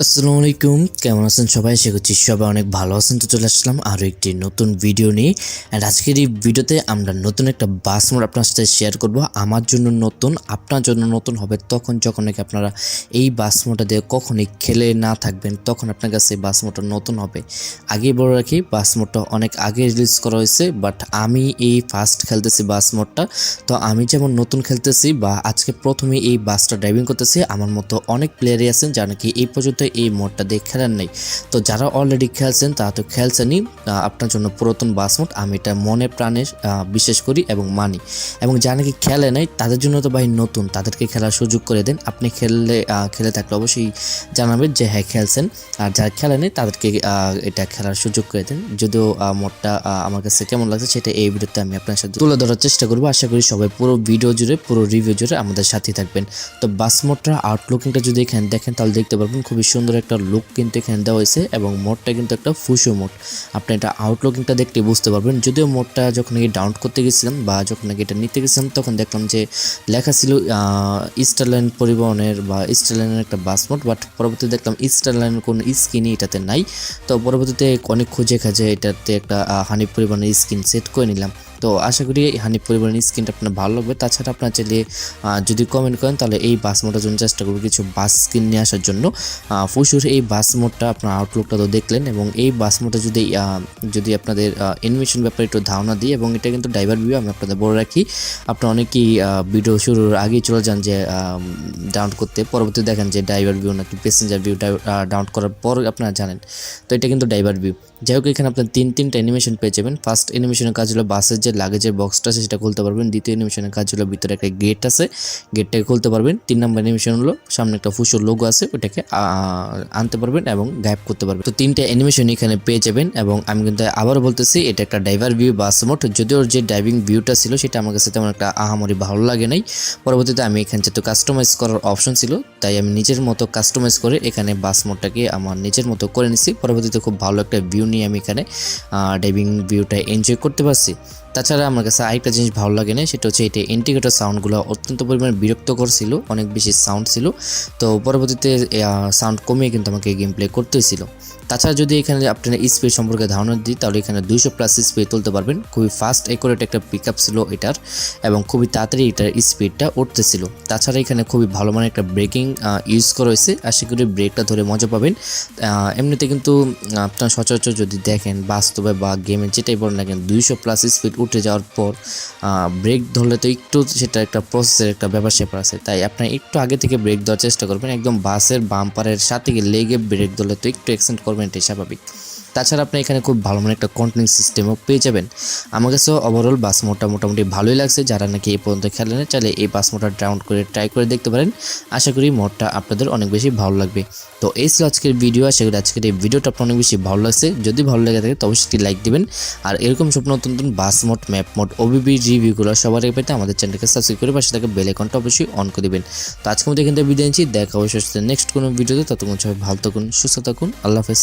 আসসালামু আলাইকুম, কেমন আছেন সবাই? আশা করছি সবাই অনেক ভালো আছেন। তো চলে আসলাম আরও একটি নতুন ভিডিও নিয়ে। অ্যান্ড আজকের এই ভিডিওতে আমরা নতুন একটা বাস মোড আপনার সাথে শেয়ার করব। আমার জন্য নতুন, আপনার জন্য নতুন হবে তখন যখন নাকি আপনারা এই বাস মোডটা দিয়ে কখনই খেলে না থাকবেন, তখন আপনার কাছে এই বাস মোডটা নতুন হবে। আগেই বলে রাখি, বাস মোডটা অনেক আগে রিলিজ করা হয়েছে, বাট আমি এই ফার্স্ট খেলতেছি বাস মোডটা। তো আমি যেমন নতুন খেলতেছি বা আজকে প্রথমে এই বাসটা ড্রাইভিং করতেছি, আমার মতো অনেক প্লেয়ারই আছেন যারা নাকি এই পর্যন্ত এই মোডটা দিয়ে খেলেন নাই। তো যারা অলরেডি খেলছেন তারা তো খেলছেনই, আপনার জন্য পুরাতন বাস মোড। আমি এটা মনে প্রাণে বিশ্বাস করি এবং মানি। এবং যারা নাকি খেলে নাই তাদের জন্য তো ভাই নতুন, তাদেরকে খেলার সুযোগ করে দেন। আপনি খেলে থাকলে অবশ্যই জানাবেন যে হ্যাঁ খেলছেন, আর যারা খেলে নেই তাদেরকে এটা খেলার সুযোগ করে দেন। যদিও মোডটা আমার কাছে কেমন লাগছে সেটা এই ভিডিওতে আমি আপনার সাথে তুলে ধরার চেষ্টা করবো। আশা করি সবাই পুরো ভিডিও জুড়ে, পুরো রিভিউ জুড়ে আমাদের সাথে থাকবেন। তো বাস মোডটা আউটলুকিংটা যদি এখানে দেখেন তাহলে দেখতে পারবেন খুবই সুন্দর একটা লুক কিন্তু এখানে দেওয়া হয়েছে, এবং মোডটা কিন্তু একটা ফুশো মোড। আপনি এটা আউটলুকিংটা দেখলে বুঝতে পারবেন। যদিও মোডটা যখন নাকি ডাউনলোড করতে গেছিলাম বা যখন নাকি এটা নিতে গেছিলাম তখন দেখলাম যে লেখা ছিল ইস্টারলাইন পরিবহনের বা ইস্টারলাইনের একটা বাস মোড, বাট পরবর্তীতে দেখলাম ইস্টারলাইনের কোনো স্কিনই এটাতে নাই। তো পরবর্তীতে অনেক খুঁজে খাজে এটাতে একটা হানিফ পরিবহনের স্কিন সেট করে নিলাম। তো আশা করি হানিফ পরিবহনের স্কিনটা আপনার ভালো লাগবে। তাছাড়া আপনার চাইলে যদি কমেন্ট করেন তাহলে এই বাস মোডের জন্য চেষ্টা করবো কিছু বাস স্কিন নিয়ে আসার জন্য। ফুসুর এই বাস মোডটা আপনার আউটলুকটা তো দেখলেন, এবং এই বাস মোডটা যদি আপনাদের অ্যানিমেশন ব্যাপারে একটু ধারণা দিই, এবং এটা কিন্তু ড্রাইভার ভিউ আমি আপনাদের বলে রাখি। আপনারা অনেকেই ভিডিও শুরুর আগেই চলে যান যে ডাউনলোড করতে, পরবর্তী দেখেন যে ড্রাইভার ভিউ নাকি প্যাসেঞ্জার ভিউ ডাউনলোড করার পর আপনারা জানেন। তো এটা কিন্তু ড্রাইভার ভিউ। যাই হোক, এখানে আপনার তিনটা অ্যানিমেশন পেয়ে যাবেন। ফার্স্ট অ্যানিমেশনের কাজ হলো বাসের যে লাগেজের বক্সটা আছে সেটা খুলতে পারবেন। দ্বিতীয় অ্যানিমেশনের কাজ হলো ভিতরে একটা গেট আছে, গেটটাকে খুলতে পারবেন। 3 নম্বর অ্যানিমেশন হলো সামনে একটা ফুসোর লোগো আছে, ওটাকে আনতে পারবেন এবং গায়েব করতে পারবেন। তো 3টে অ্যানিমেশন এখানে পেয়ে যাবেন। এবং আমি কিন্তু আবারও বলতেছি এটা একটা ড্রাইভার ভিউ বাস মোড। যদিও যে ড্রাইভিং ভিউটা ছিল সেটা আমার কাছে তেমন একটা আহামরি ভালো লাগে নাই। পরবর্তীতে আমি এখানে যেহেতু কাস্টমাইজ করার অপশন ছিল, তাই আমি নিজের মতো কাস্টমাইজ করে এখানে বাস মোডটাকে আমার নিজের মতো করে নিছি। পরবর্তীতে খুব ভালো একটা ভিউ নিয়ে আমি এখানে ড্রাইভিং ভিউটা এনজয় করতে পারছি। তাছাড়া আমার কাছে আরেকটা জিনিস ভালো লাগে না, সেটা হচ্ছে এটা ইন্ডিকেটর সাউন্ডগুলো অত্যন্ত পরিমাণে বিরক্তকর ছিল, অনেক বেশি সাউন্ড ছিল। তো পরবর্তীতে সাউন্ড কমিয়ে কিন্তু আমাকে গেম প্লে করতে হয়েছিল। তাছাড়া যদি এখানে আপনার স্পিড সম্পর্কে ধারণা দিই তাহলে এখানে 200+ স্পিড তুলতে পারবেন। খুবই ফাস্ট অ্যাকুরেট একটা পিক আপ ছিল এটার, এবং খুবই তাড়াতাড়ি এটার স্পিডটা উঠতেছিল। তাছাড়া এখানে খুবই ভালো মানের একটা ব্রেকিং ইউজ করা হয়েছে। আশা করি ব্রেকটা ধরে মজা পাবেন। এমনিতে কিন্তু আপনার সচরাচর যদি দেখেন বাস্তবে বা গেমে যেটাই বলেন না কেন, 200+ স্পিড উঠে যাওয়ার পর ব্রেক ধরলে তো একটু সেটা একটা প্রসেসের একটা ব্যাপার স্যাপার আছে। তাই আপনার একটু আগে থেকে ব্রেক দেওয়ার চেষ্টা করবেন। একদম বাসের বাম্পারের সাথে লেগে ব্রেক ধরলে তো একটু অ্যাক্সেন্ট করবেন, এটাই স্বাভাবিক। তাছাড়া আপনি এখানে খুব ভালো মানে একটা কন্ট্রোলিং সিস্টেমও পেয়ে যাবেন। আমার কাছে ওভারঅল বাস মোডটা মোটামুটি ভালোই লাগছে। যারা নাকি এই পর্যন্ত খেলেন চাইলে এই বাস মোডটা ডাউনলোড করে ট্রাই করে দেখতে পারেন। আশা করি মোডটা আপনাদের অনেক বেশি ভালো লাগবে। তো এই ছিল আজকের ভিডিও। আশা করি আজকের এই ভিডিওটা আপনার অনেক বেশি ভালো লাগছে। যদি ভালো লেগে থাকে তো অবশ্যই লাইক দিবেন। আর এরকম সব নতুন নতুন বাস মোড, ম্যাপ মোড, ওবিবি রিভিউগুলো সবার আগে পেতে আমাদের চ্যানেলকে সাবস্ক্রাইব করে পাশে থাকা বেল আইকনটা অবশ্যই অন করে দিবেন। তো আজকের মধ্যে এখান থেকে বিদায় নিচ্ছি। দেখা অবশ্যই নেক্সট কোনো ভিডিওতে। ততক্ষণ সবাই ভালো থাকুন, সুস্থ থাকুন। আল্লাহ হাফেজ।